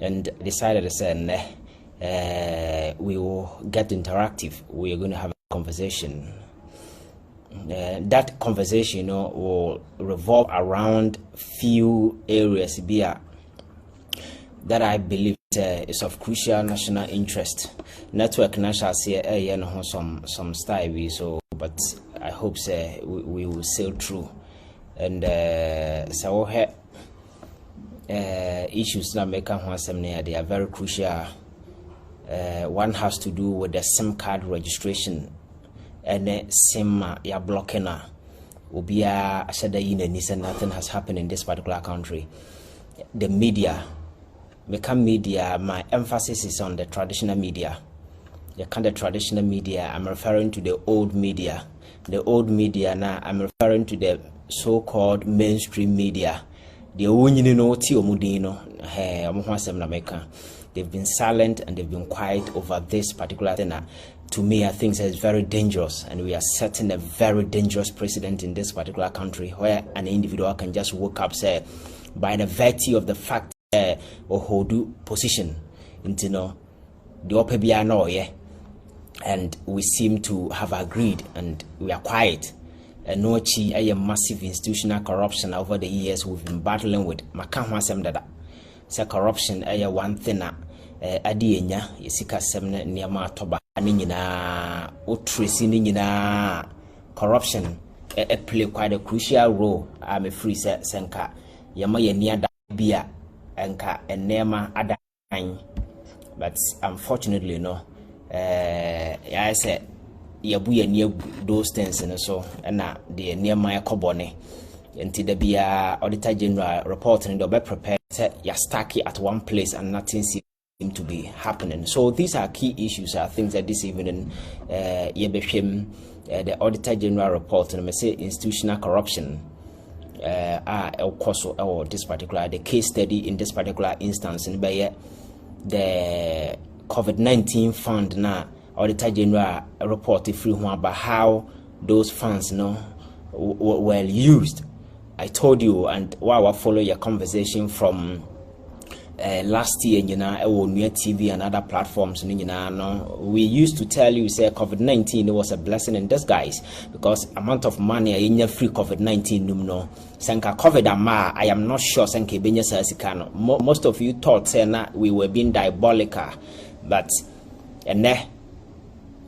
and decided to say, we will get interactive. We are going to have a conversation. That conversation, will revolve around few areas that I believe is of crucial national interest. Network national say some style so, but I hope we will sail through. And so issues that make they are very crucial. One has to do with the SIM card registration and SIM ya blocking ubia said nothing has happened in this particular country. The media, my emphasis is on the traditional media. The kind of traditional media, I'm referring to the old media. The old media now, I'm referring to the so-called mainstream media. The they've been silent and they've been quiet over this particular thing. To me, I think it's very dangerous, and we are setting a very dangerous precedent in this particular country, where an individual can just wake up, say, by the virtue of the fact or hold position, the OPBI and we seem to have agreed, and we are quiet. And a massive institutional corruption over the years we've been battling with. So corruption one thing adienya yesika semne niama toba nyina otresi nyina corruption play quite a crucial role. I'm a free senka yama yenia da bia enka enema ada, but unfortunately I said yabu yenia those things and so and the niama yakobone until the bia Auditor General reporting the be prepared. You're stuck at one place and nothing seems to be happening. So these are key issues. I think that this evening, the Auditor General report and say institutional corruption or this particular the case study in this particular instance, and by the COVID-19 fund now Auditor General reported through about how those funds were used. I told you, and while I follow your conversation from last year, on New TV and other platforms, we used to tell you, say COVID-19 was a blessing in disguise, because amount of money in your free COVID-19 Senka COVID I am not sure Senka Benya Sasikano. Most of you thought we were being diabolical, but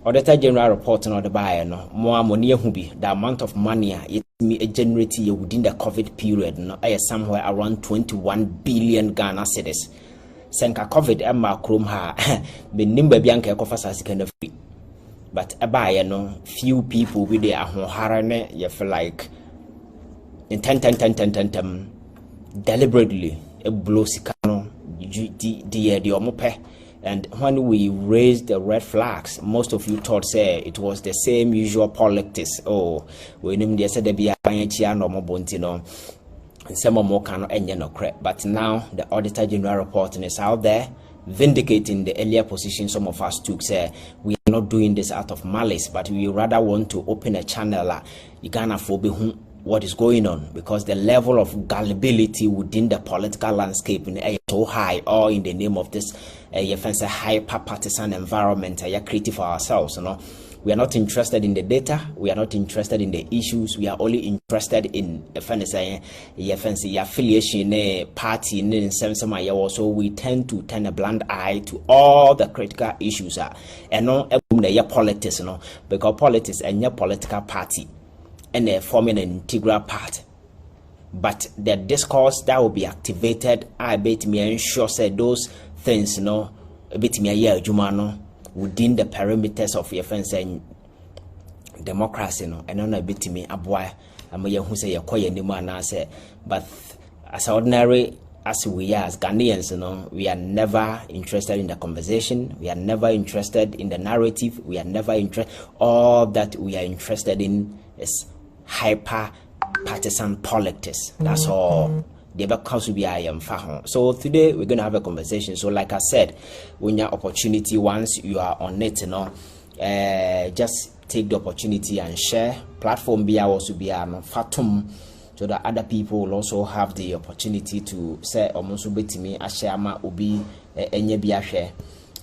Auditor General reporting on the buyer more money the amount of money generated within the COVID period somewhere around 21 billion Ghana cedis. Senka COVID Emma Krum ha be nimba bianca coffers kind of free. But a buyer few people with their harane you feel like in 10 deliberately a blow sicano the omope. And when we raised the red flags, most of you thought it was the same usual politics. Oh, we named the said be a no more bontino. Some more cannot end no crap. But now the Auditor General reporting is out there, vindicating the earlier position some of us took. Say we are not doing this out of malice, but we rather want to open a channel. You can't afford what is going on, because the level of gullibility within the political landscape is so high, or in the name of this hyper partisan environment created for ourselves. We are not interested in the data, we are not interested in the issues, we are only interested in affiliation party, so we tend to turn a blind eye to all the critical issues and not politics, because politics and your political party and they're forming an integral part. But the discourse that will be activated, I bet me ensure those things, a bit me a year jumano within the perimeters of your fence and democracy, and on a bit me a boy, I'm a young who say a quiet new man. I say, but as ordinary as we are as Ghanaians, we are never interested in the conversation, we are never interested in the narrative, we are never interested. All that we are interested in is hyper partisan politics. That's all. So today we're going to have a conversation. So like I said, when your opportunity, once you are on it, just take the opportunity and share. Platform be also be fatum, so that other people will also have the opportunity to say almost bit me a share ma ubi enye bi ahwe.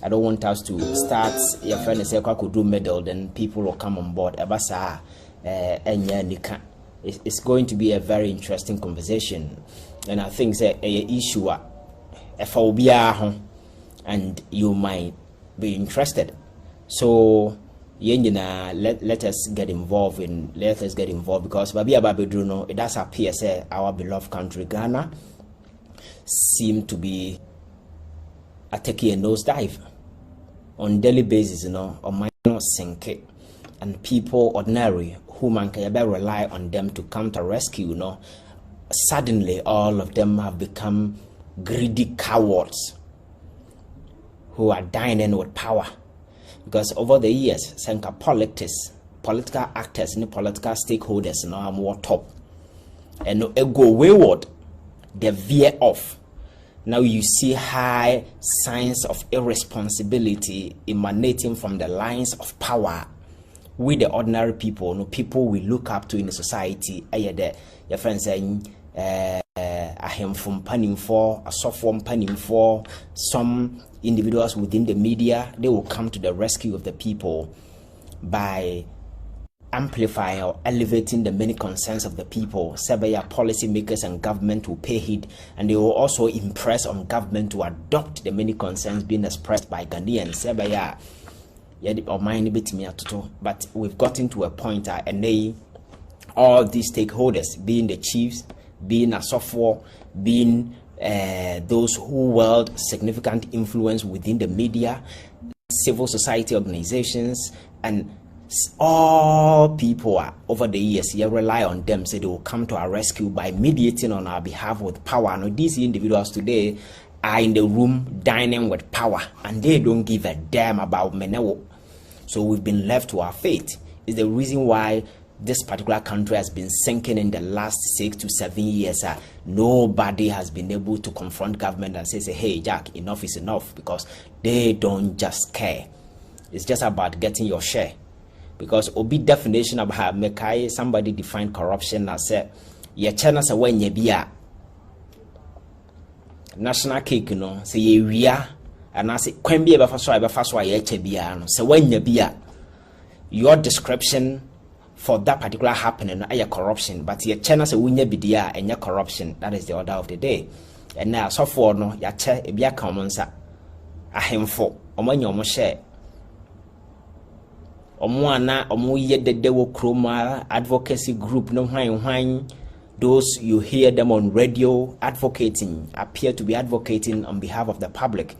I don't want us to start your friend say kwa do medal, then people will come on board. Ebasa enye nika. It's going to be a very interesting conversation, and I think say a issue and you might be interested. So let us get involved because Babi Ababedruno, it does appear say our beloved country Ghana seem to be taking a nosedive on daily basis, or might not sink it, and people ordinary who man can rely on them to come to rescue, suddenly all of them have become greedy cowards who are dining with power. Because over the years, political actors and political stakeholders are more top. And they go wayward, they veer off. Now you see high signs of irresponsibility emanating from the lines of power. We the ordinary people, people we look up to in the society. Your friends saying, I'm from panning for a software panning for some individuals within the media. They will come to the rescue of the people by amplifying or elevating the many concerns of the people. Sebaya policymakers and government will pay heed, and they will also impress on government to adopt the many concerns being expressed by Ghanaians. Sebaya but we've gotten to a point and all these stakeholders, being the chiefs, being a software, being those who wield significant influence within the media, civil society organizations, and all people are, over the years, you rely on them, so they will come to our rescue by mediating on our behalf with power. Now, these individuals today are in the room dining with power, and they don't give a damn about Menewo. So we've been left to our fate. Is the reason why this particular country has been sinking in the last 6 to 7 years. Nobody has been able to confront government and say, hey, Jack, enough is enough, because they don't just care. It's just about getting your share. Because obi definition about Mekai, somebody defined corruption as ye chana sa when ye bia national cake, say ye ria, and I say kwen bia befaswa ye che bia no. So when ye bia, your description for that particular happening is corruption, but your channel say winya bidia and your corruption. That is the order of the day. And now so for no ya che e bia common sa ahemfo omanyo omo share omo ana omo ye de wo kroma advocacy group no hwan. Those you hear them on radio advocating appear to be advocating on behalf of the public.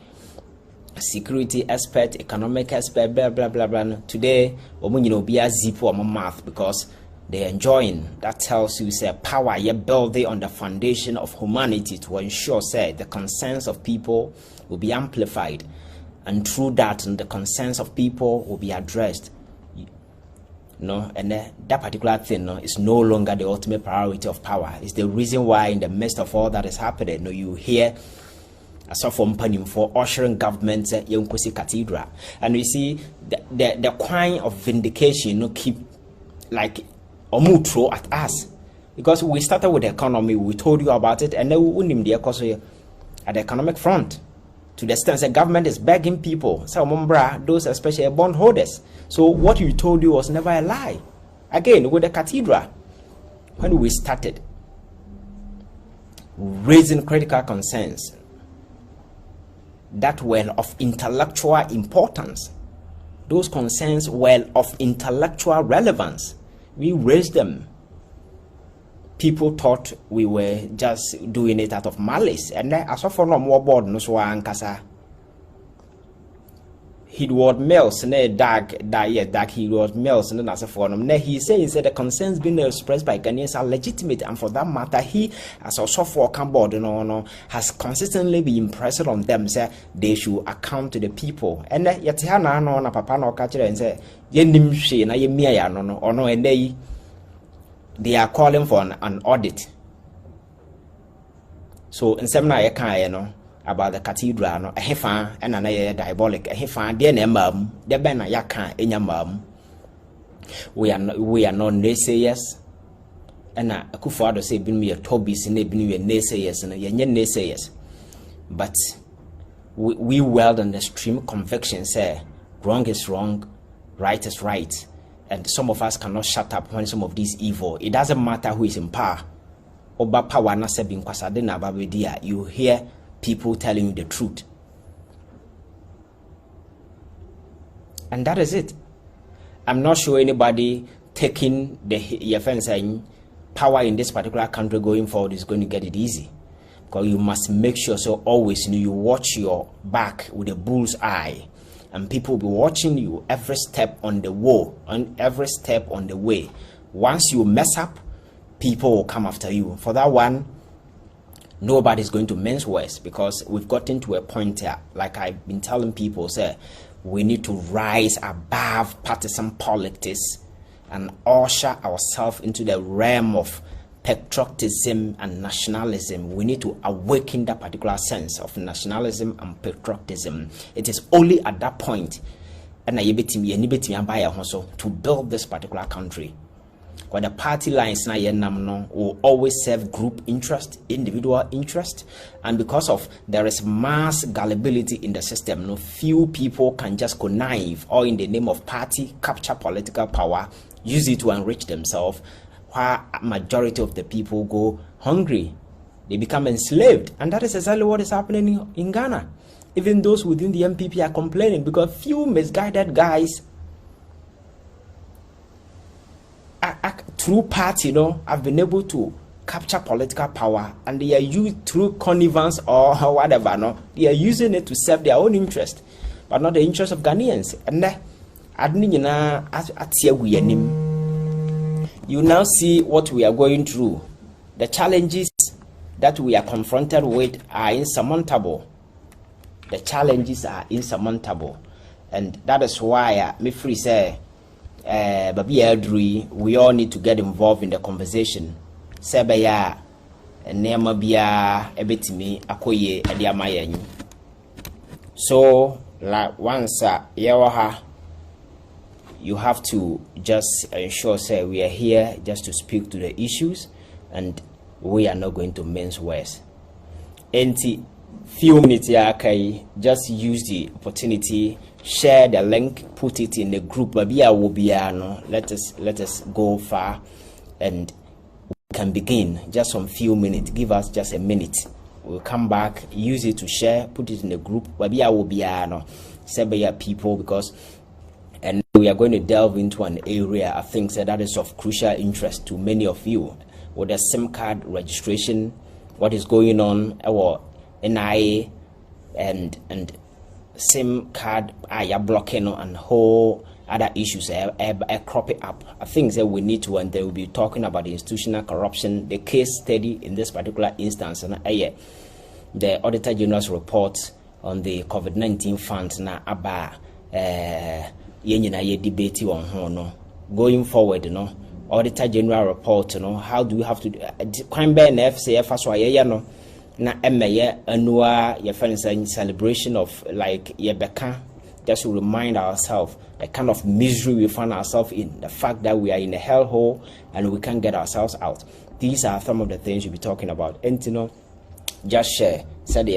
Security expert, economic expert, blah blah blah blah. Today, be a zip on my mouth because they're enjoying. That tells you say power you build it on the foundation of humanity to ensure say the concerns of people will be amplified, and through that the concerns of people will be addressed. And that particular thing is no longer the ultimate priority of power. It's the reason why in the midst of all that is happening, you hear a soft planning for ushering government Yonkosi Cathedral. And we see the crying of vindication keep like throw at us. Because we started with the economy, we told you about it, and then we wouldn't be at the economic front. To the extent the government is begging people, those especially bondholders. So what we told you was never a lie. Again, with the cathedral, when we started raising critical concerns that were of intellectual importance, those concerns were of intellectual relevance, we raised them. People thought we were just doing it out of malice, and then as for no more board no so ankasa Hidward Mills ne dark Hidward Mills and as for them. He says that the concerns being expressed by Ghanaians are legitimate, and for that matter, he as a software board has consistently been impressed on them say they should account to the people. And yet no na papa no catch and say yenim she na yemia ya no or no and they are calling for an audit. So in seminar about the cathedral no ehefa and an diabolic ehefa de na mam de ben na yaka enyamam. We are not naysayers, and Akufo-Addo say bin me a Tobies and bin we naysayers and yenye naysayers, but we wield an extreme conviction, say wrong is wrong, right is right, and some of us cannot shut up when some of these evil. It doesn't matter who is in power. Oba power na se bin kwasade na babedia. You hear people telling you the truth, and that is it. I'm not sure anybody taking the power in this particular country going forward is going to get it easy. Because you must make sure, so always you watch your back with a bull's eye, and people will be watching you every step on the way. Once you mess up, people will come after you. For that one, nobody's going to mince words, because we've gotten to a point here, like I've been telling people, say we need to rise above partisan politics and usher ourselves into the realm of patriotism and nationalism. We need to awaken that particular sense of nationalism and patriotism. It is only at that point to build this particular country. Where the party lines will always serve group interest, individual interest, and because of there is mass gullibility in the system, few people can just connive or in the name of party capture political power, use it to enrich themselves, while majority of the people go hungry. They become enslaved, and that is exactly what is happening in Ghana. Even those within the MPP are complaining because few misguided guys through party, have been able to capture political power, and they are used through connivance or whatever. They are using it to serve their own interest, but not the interest of Ghanaians. And you now see what we are going through. The challenges that we are confronted with are insurmountable. The challenges are insurmountable, and that is why me free say, we all need to get involved in the conversation. Sebeya nema bia ebetimi akoye ade amayanyi. So like once you have to just ensure, say, we are here just to speak to the issues, and we are not going to mince words. Few minutes here, just use the opportunity, share the link, put it in the group. Let us go far, and we can begin. Just some few minutes. Give us just a minute. We'll come back, use it to share, put it in the group. People, because and we are going to delve into an area I think that is of crucial interest to many of you, with the SIM card registration, what is going on, our NIA and SIM card blocking and whole other issues cropping up. I think that we need to, and they will be talking about the institutional corruption, the case study in this particular instance, and the Auditor General's report on the COVID-19 funds na aba debate on going forward, Auditor General report, how do we have to crime ban FCF as well, na annual celebration of like Yebeka, just to remind ourselves the kind of misery we find ourselves in, the fact that we are in a hellhole and we can't get ourselves out. These are some of the things we'll be talking about. And just share, said